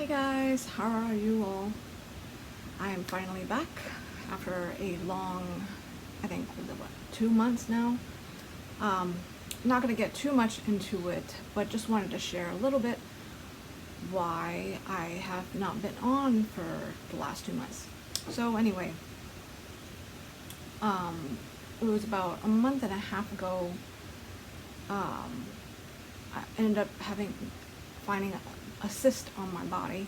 Hey guys, how are you all? I am finally back after a long, I think, what, 2 months now. Not going to get too much into it, but just wanted to share a little bit why I have not been on for the last 2 months. So anyway, it was about a month and a half ago. I ended up finding a cyst on my body,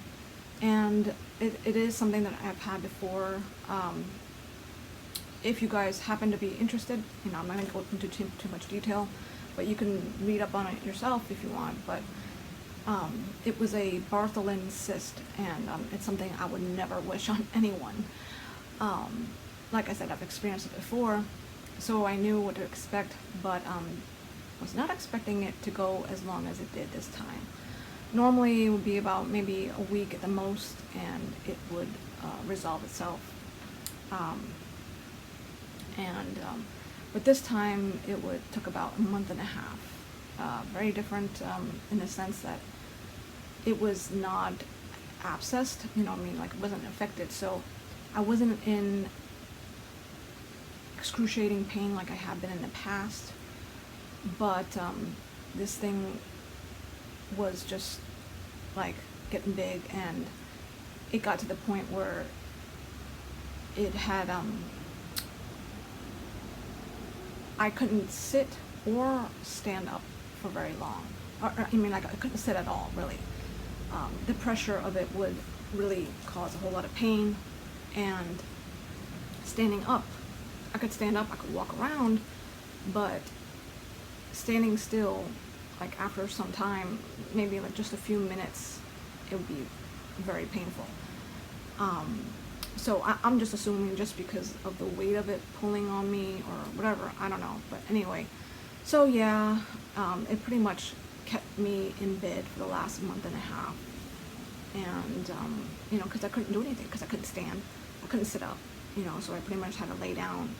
and it is something that I've had before. If you guys happen to be interested, I'm not going to go into too much detail, but you can read up on it yourself if you want. But it was a Bartholin cyst, and it's something I would never wish on anyone. Like I said, I've experienced it before, so I knew what to expect, but was not expecting it to go as long as it did this time. Normally it would be about maybe a week at the most, and it would resolve itself. But this time it took about a month and a half. Very different in the sense that it was not abscessed, like it wasn't affected, so I wasn't in excruciating pain like I have been in the past, but this thing was just like getting big, and it got to the point where it had I couldn't sit or stand up for very long, I couldn't sit at all, really. The pressure of it would really cause a whole lot of pain, and standing up, I could stand up, I could walk around, but standing still, like after some time, maybe like just a few minutes, it would be very painful. So I'm just assuming just because of the weight of it pulling on me or whatever, I don't know. But anyway, so yeah, it pretty much kept me in bed for the last month and a half. And, because I couldn't do anything, because I couldn't stand, I couldn't sit up, so I pretty much had to lay down.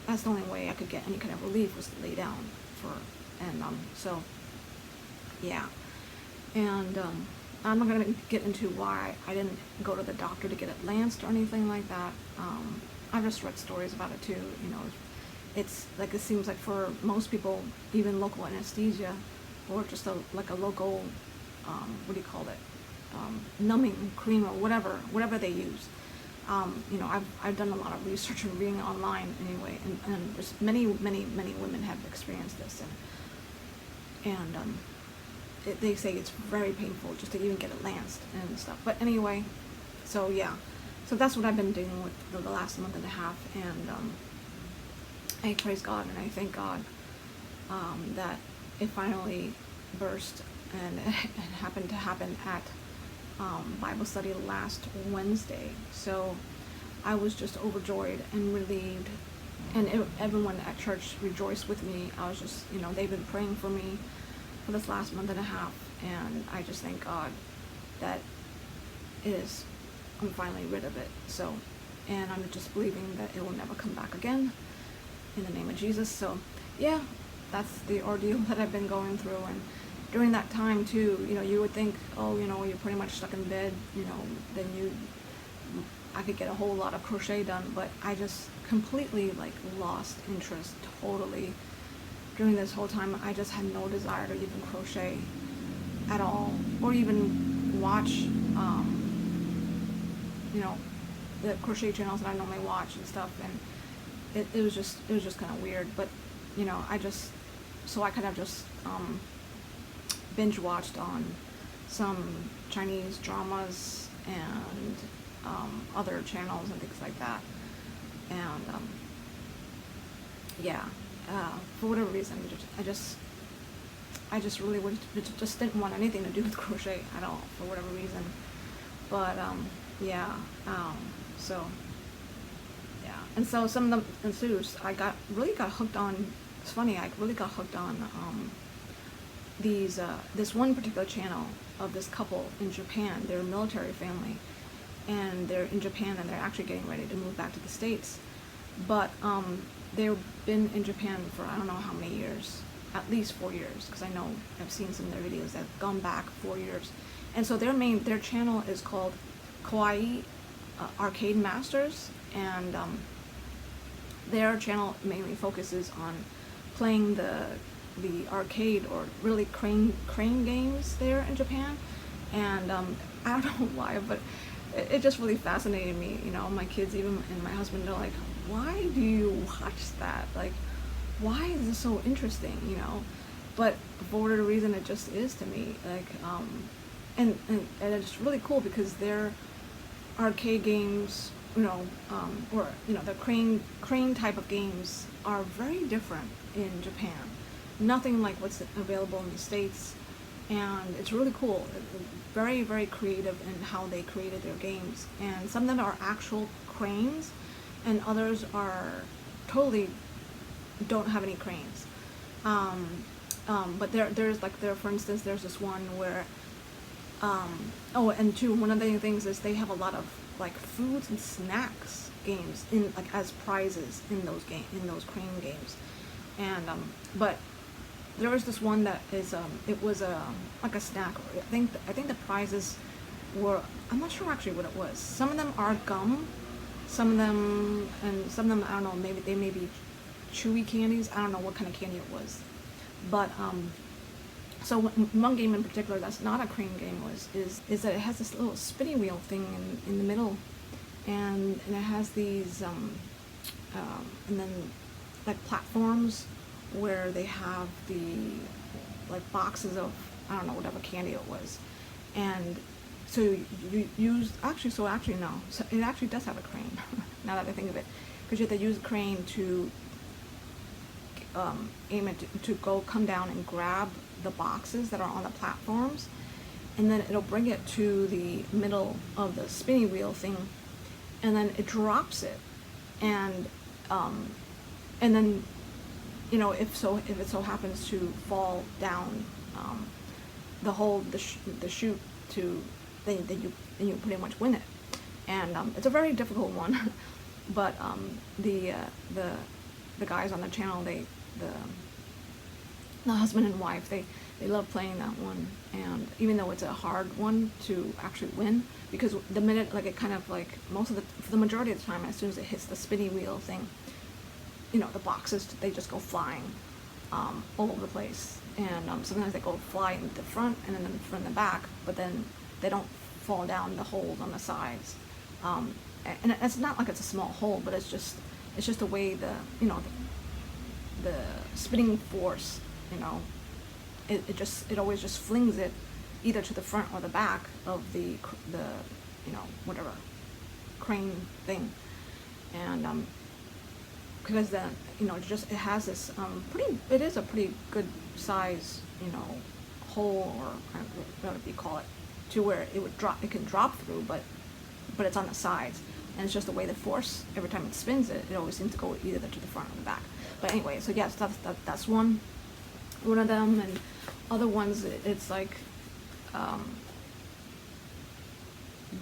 That's the only way I could get any kind of relief, was to lay down so yeah. And I'm not going to get into why I didn't go to the doctor to get it lanced or anything like that. I've just read stories about it too. It's like, it seems like for most people, even local anesthesia or just a local what do you call it, numbing cream or whatever they use. I've done a lot of research and reading online anyway, and there's many women have experienced this, and they say it's very painful just to even get it lanced and stuff. But anyway, so yeah, so that's what I've been dealing with the last month and a half, and I praise God and I thank God that it finally burst, and it happened to happen at Bible study last Wednesday. So I was just overjoyed and relieved, and everyone at church rejoiced with me. I was just, they've been praying for me for this last month and a half, and I just thank God that I'm finally rid of it. So, and I'm just believing that it will never come back again in the name of Jesus. So yeah, that's the ordeal that I've been going through. And during that time too, you would think, oh, you're pretty much stuck in bed, then I could get a whole lot of crochet done, but I just completely lost interest totally. During this whole time, I just had no desire to even crochet at all, or even watch, the crochet channels that I normally watch and stuff, and it was just kind of weird. But I could have just binge watched on some Chinese dramas and other channels and things like that, and for whatever reason, I just really just didn't want anything to do with crochet at all, for whatever reason. But so yeah, and so some of the ensues, I really got hooked on. It's funny, I really got hooked on this one particular channel of this couple in Japan. They're a military family, and they're in Japan, and they're actually getting ready to move back to the States. But they've been in Japan for I don't know how many years, at least 4 years, because I know I've seen some of their videos that have gone back 4 years, And so their channel is called Kawaii Arcade Masters, and their channel mainly focuses on playing the arcade or really crane games there in Japan. And I don't know why, but it just really fascinated me. You know, my kids even and my husband are like, why do you watch that? Like, why is this so interesting? You know, but for whatever reason, it just is to me. Like, and it's really cool because their arcade games, you know, or you know, the crane type of games are very different in Japan. Nothing like what's available in the States, and it's really cool. Very, very creative in how they created their games. And some of them are actual cranes, and others are totally don't have any cranes. But there's like for instance, there's this one where, oh, and two, one of the things is they have a lot of like foods and snacks games in like as prizes in those crane games. And but there was this one that is it was like a snack. I think the prizes were, I'm not sure actually what it was. Some of them are gum, some of them I don't know, maybe they may be chewy candies. I don't know what kind of candy it was. But so one game in particular that's not a crane game is that it has this little spinning wheel thing in the middle, and it has these and then like platforms where they have the like boxes of, I don't know, whatever candy it was. And so you use actually no, so it actually does have a crane now that I think of it, because you have to use a crane to aim it to come down and grab the boxes that are on the platforms, and then it'll bring it to the middle of the spinning wheel thing, and then it drops it, and then, you know, if it so happens to fall down the chute to, then you pretty much win it. And it's a very difficult one, but the guys on the channel, the husband and wife, they love playing that one. And even though it's a hard one to actually win, because the minute, like, it kind of like for the majority of the time, as soon as it hits the spinning wheel thing, you know, the boxes, they just go flying all over the place. And sometimes they go fly in the front and then in the front and the back, but then they don't fall down the holes on the sides. And it's not like it's a small hole, but it's just the way the spinning force, you know, it always just flings it either to the front or the back of the you know, whatever crane thing. And because then, you know, it has this it is a pretty good size, you know, hole, or whatever you call it, to where it can drop through, but it's on the sides, and it's just the way the force, every time it spins it always seems to go either to the front or the back. But anyway, so yes, that's one of them. And other ones, it's like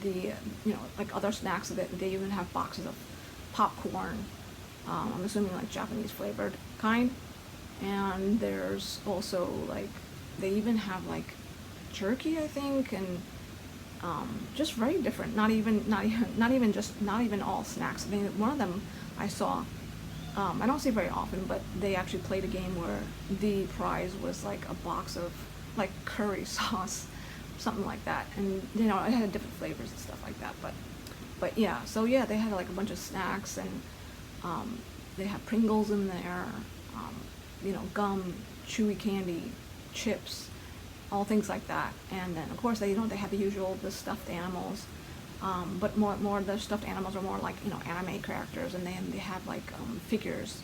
you know, like other snacks, that they even have boxes of popcorn. I'm assuming like Japanese flavored kind. And there's also like, they even have like jerky, I think, and just very different. Not even all snacks. I mean, one of them I saw, I don't see very often, but they actually played a game where the prize was like a box of like curry sauce, something like that. And you know, it had different flavors and stuff like that. But yeah, so yeah, they had like a bunch of snacks, and they have Pringles in there, you know, gum, chewy candy, chips, all things like that. And then of course they have the stuffed animals, but more of the stuffed animals are more like, you know, anime characters. And then they have like figures,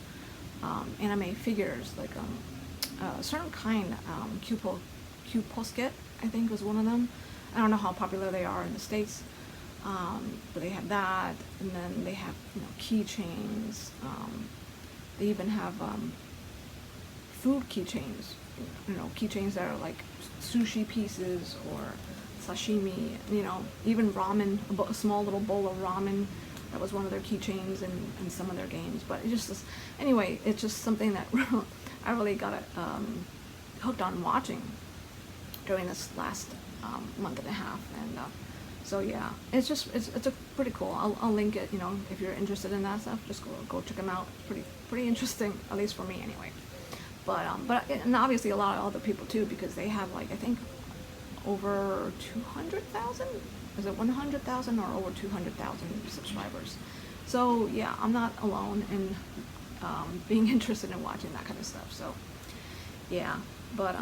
anime figures, like a certain kind, Q-Posket, I think was one of them. I don't know how popular they are in the States. But they have that, and then they have, you know, keychains. They even have food keychains, you know, keychains that are like sushi pieces or sashimi, you know, even ramen, a small little bowl of ramen. That was one of their keychains in some of their games. But it just, anyway, it's just something that I really got hooked on watching during this last month and a half. And so yeah, it's a pretty cool. I'll link it, you know, if you're interested in that stuff, just go check them out. It's pretty interesting, at least for me anyway. But and obviously a lot of other people too, because they have like, I think over 200,000, is it 100,000 or over 200,000 subscribers? So yeah, I'm not alone in being interested in watching that kind of stuff. So yeah, but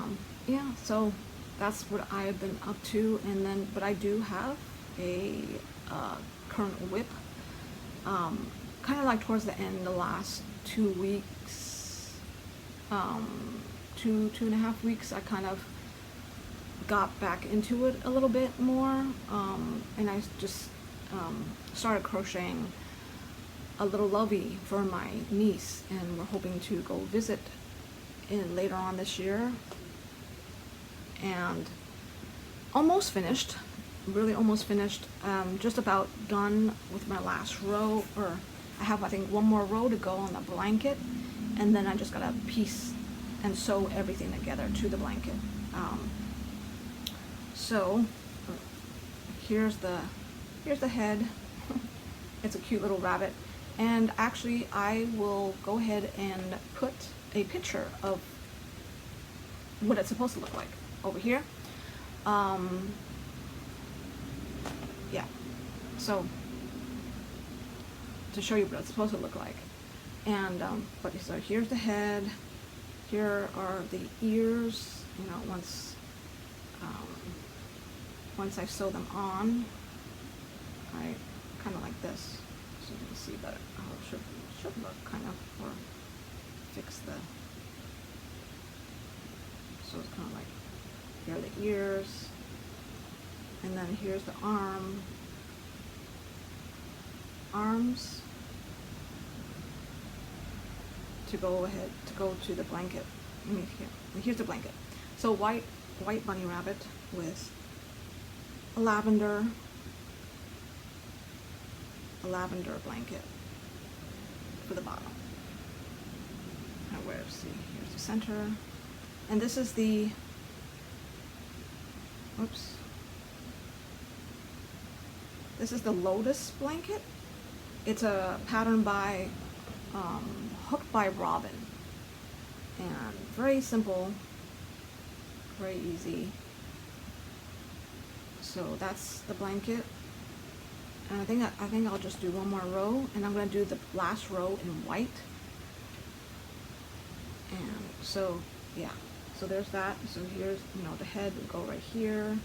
yeah, so that's what I have been up to. And then, but I do have a current WIP, kind of like towards the end, the last 2 weeks, 2.5 weeks, I kind of got back into it a little bit more, and I just started crocheting a little lovey for my niece, and we're hoping to go visit in later on this year. And almost finished, really almost finished, just about done with my last row, or I have, I think, one more row to go on the blanket, and then I just gotta piece and sew everything together to the blanket. So here's the head. It's a cute little rabbit, and actually I will go ahead and put a picture of what it's supposed to look like over here. Yeah, so to show you what it's supposed to look like. And but so here's the head, here are the ears, you know, once I sew them on, I kind of like this, so you can see better how it should look, kind of, or fix the, so it's kind of like, here are the ears, and then here's the arms to go ahead, to go to the blanket. Here's the blanket. So white bunny rabbit with a lavender blanket for the bottom. And see, here's the center, and this is the, oops, this is the lotus blanket. It's a pattern by Hooked by Robin, and very simple, very easy. So that's the blanket, and I think I'll just do one more row, and I'm going to do the last row in white. And so yeah, so there's that. So here's, you know, the head will go right here,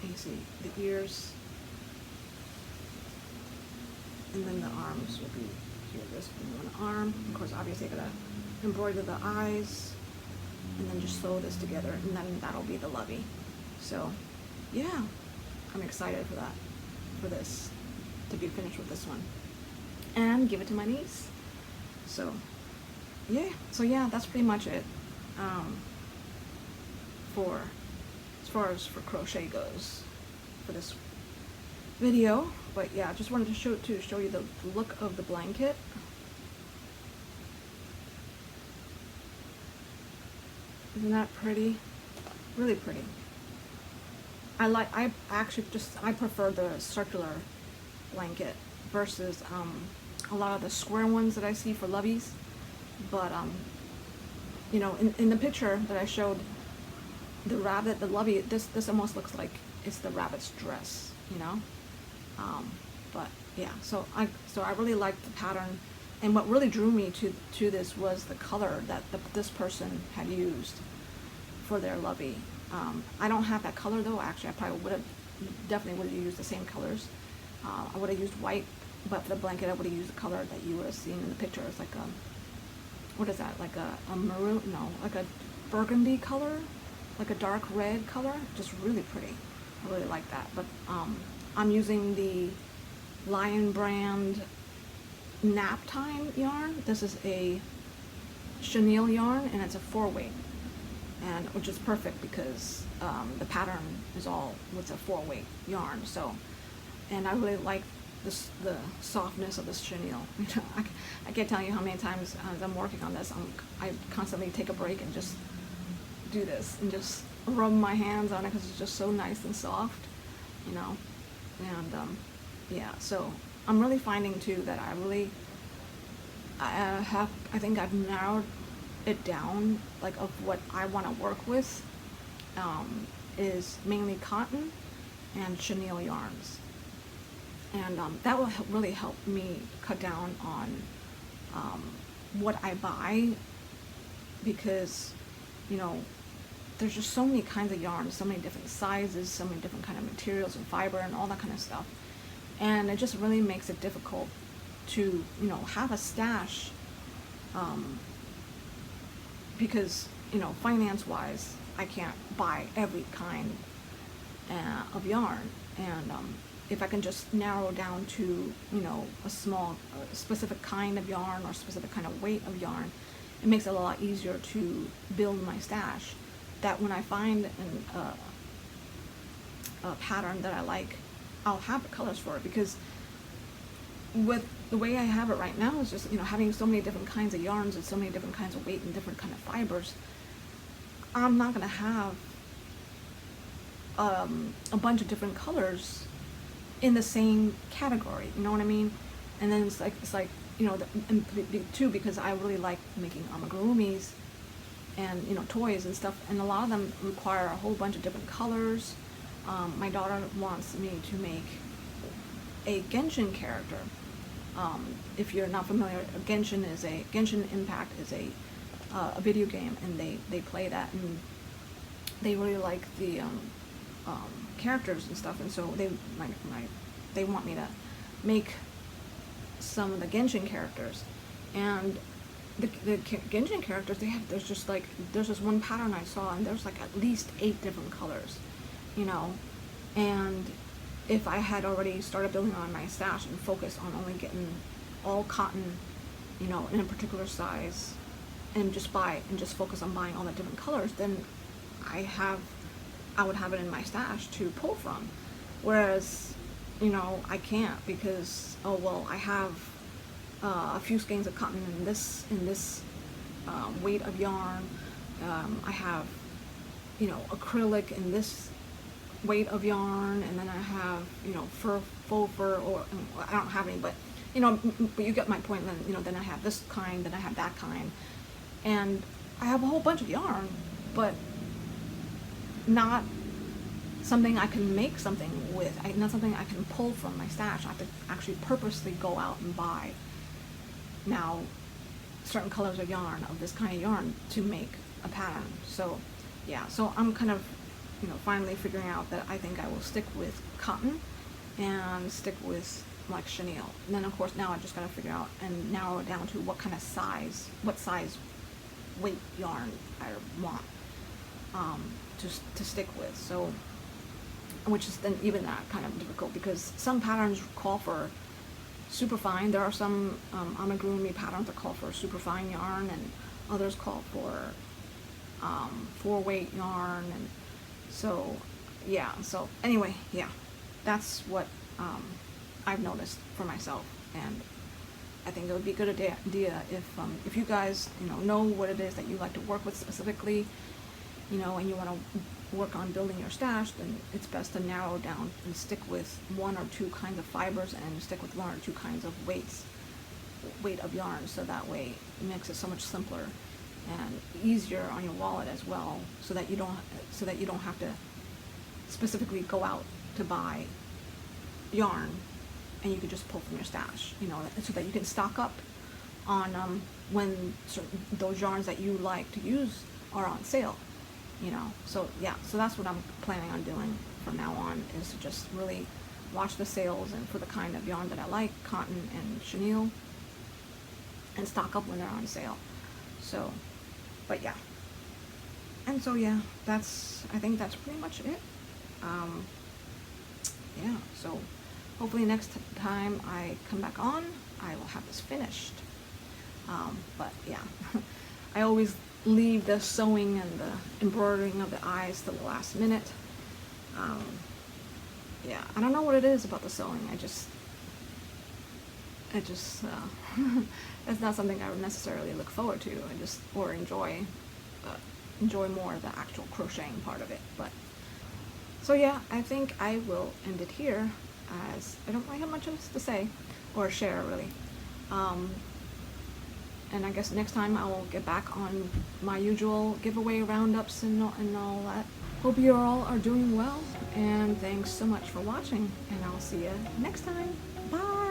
and you see the ears, and then the arms will be here. This one arm, of course, obviously I gotta embroider the eyes, and then just sew this together, and then that'll be the lovey. So yeah, I'm excited for that, for this to be finished with this one and give it to my niece. So yeah, that's pretty much it for as far as for crochet goes for this video. But yeah, I just wanted to show you the look of the blanket. Isn't that pretty? Really pretty. I prefer the circular blanket versus a lot of the square ones that I see for loveys. But you know, in the picture that I showed, the rabbit, the lovey, this almost looks like it's the rabbit's dress, you know. But yeah, so I really liked the pattern, and what really drew me to this was the color that this person had used for their lovey. I don't have that color though. Actually, I probably definitely would have used the same colors. I would have used white, but for the blanket I would have used the color that you would have seen in the picture. It's like what is that, like a maroon, no, like a burgundy color, like a dark red color, just really pretty. I really like that. But I'm using the Lion brand Nap Time yarn. This is a chenille yarn, and it's a 4-weight, and which is perfect because the pattern is all with a 4-weight yarn. So, and I really like this, the softness of this chenille. You know, I can't tell you how many times as I'm working on this, I constantly take a break and just do this and just rub my hands on it because it's just so nice and soft, you know. And yeah, so I'm really finding too that I think I've narrowed it down, like of what I want to work with, is mainly cotton and chenille yarns. And that will really help me cut down on what I buy, because, you know, there's just so many kinds of yarns, so many different sizes, so many different kind of materials and fiber and all that kind of stuff. And it just really makes it difficult to, you know, have a stash, because, you know, finance-wise, I can't buy every kind of yarn. And if I can just narrow down to, you know, a specific kind of yarn or specific kind of weight of yarn, it makes it a lot easier to build my stash. That when I find a pattern that I like, I'll have the colors for it. Because with the way I have it right now is just, you know, having so many different kinds of yarns and so many different kinds of weight and different kind of fibers, I'm not going to have a bunch of different colors in the same category, you know what I mean? And then it's like you know, too, because I really like making amigurumis and, you know, toys and stuff, and a lot of them require a whole bunch of different colors. My daughter wants me to make a Genshin character. If you're not familiar, Genshin Impact is a video game, and they play that, and they really like the characters and stuff, and so they want me to make some of the Genshin characters. And the Genshin characters, there's this one pattern I saw, and there's like at least 8 different colors, you know. And if I had already started building on my stash and focused on only getting all cotton, you know, in a particular size, and just focus on buying all the different colors, then I would have it in my stash to pull from. Whereas, you know, I can't, because, oh well, I have a few skeins of cotton in this weight of yarn. I have, you know, acrylic in this weight of yarn, and then I have, you know, faux fur, or I don't have any, but, you know, but you get my point. Then, you know, then I have this kind, then I have that kind, and I have a whole bunch of yarn, but not something I can make something with. Not something I can pull from my stash. I have to actually purposely go out and buy now certain colors of yarn, of this kind of yarn, to make a pattern. So yeah, so I'm kind of, you know, finally figuring out that I think I will stick with cotton and stick with like chenille. And then of course now I just gotta figure out and narrow it down to what kind of size, what size weight yarn I want to stick with. So, which is then even that kind of difficult, because some patterns call for super fine. There are some amigurumi patterns that call for super fine yarn, and others call for 4-weight yarn. And so yeah, so anyway, yeah, that's what I've noticed for myself. And I think it would be a good idea if you guys, you know what it is that you like to work with specifically, you know, and you want to work on building your stash, then it's best to narrow down and stick with 1 or 2 kinds of fibers, and stick with 1 or 2 kinds of weight of yarn, so that way it makes it so much simpler and easier on your wallet as well, so that you don't have to specifically go out to buy yarn, and you can just pull from your stash, you know, so that you can stock up on when those yarns that you like to use are on sale, you know. So yeah, so that's what I'm planning on doing from now on, is to just really watch the sales, and for the kind of yarn that I like, cotton and chenille, and stock up when they're on sale. So, but yeah, and so yeah, I think that's pretty much it. Yeah, so hopefully next time I come back on, I will have this finished. But yeah, I always leave the sewing and the embroidering of the eyes to the last minute. Yeah, I don't know what it is about the sewing. I just it's not something I would necessarily look forward to, or enjoy. But enjoy more of the actual crocheting part of it. But so yeah, I think I will end it here, as I don't really have much else to say or share really. And I guess next time I will get back on my usual giveaway roundups and all that. Hope you all are doing well, and thanks so much for watching, and I'll see you next time. Bye!